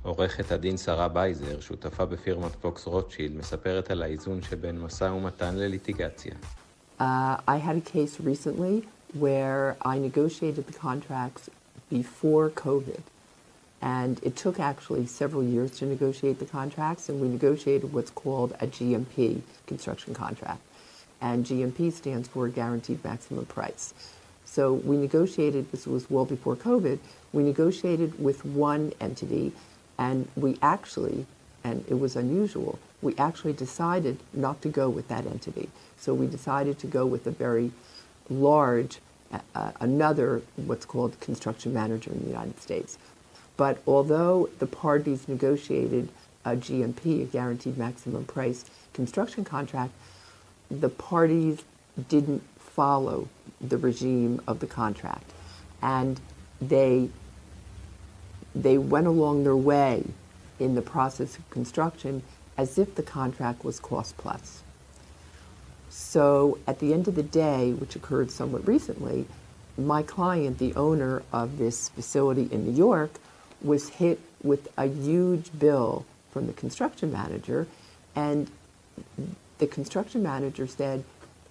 עורכת הדין שרה בייסר, שותפה בפירמת פוקס רוטשילד, מספרת על האיזון שבין משא ומתן לליטיגציה. I had a case recently where I negotiated the contracts before COVID. And it took actually several years to negotiate the contracts, and we negotiated what's called a GMP, construction contract. And GMP stands for Guaranteed Maximum Price. So we negotiated, this was well before COVID, we negotiated with one entity, and we actually, and it was unusual, we actually decided not to go with that entity. So we decided to go with a very large, another what's called construction manager in the United States. But although the parties negotiated a GMP, a Guaranteed Maximum Price construction contract, the parties didn't follow the regime of the contract. And they went along their way in the process of construction as if the contract was cost plus. So at the end of the day, which occurred somewhat recently, my client, the owner of this facility in New York, was hit with a huge bill from the construction manager, and the construction manager said,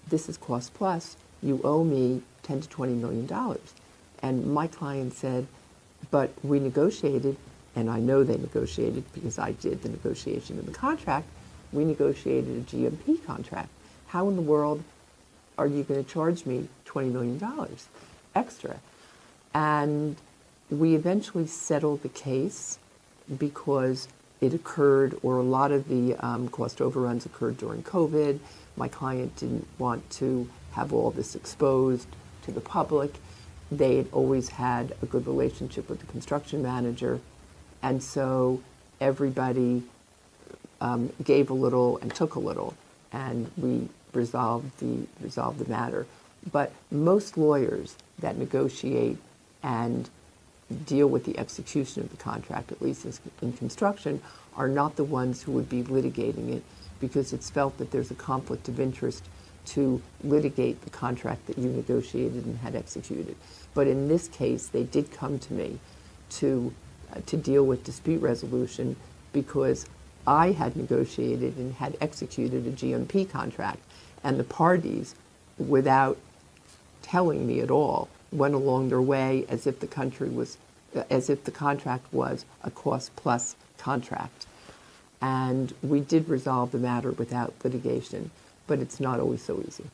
this is cost plus, you owe me $10 to $20 million. And my client said, but we negotiated, and I know they negotiated because I did the negotiation of the contract, we negotiated a GMP contract. How in the world are you going to charge me $20 million extra? And we eventually settled the case because it occurred, or a lot of the cost overruns occurred during COVID. My client didn't want to have all this exposed to the public. They had always had a good relationship with the construction manager. And so everybody gave a little and took a little, and we resolved the matter. But most lawyers that negotiate and deal with the execution of the contract, at least in construction, are not the ones who would be litigating it, because it's felt that there's a conflict of interest to litigate the contract that you negotiated and had executed. But in this case, they did come to me to deal with dispute resolution because I had negotiated and had executed a GMP contract, and the parties, without telling me at all, went along their way as if the contract was a cost plus contract. And we did resolve the matter without litigation, but it's not always so easy.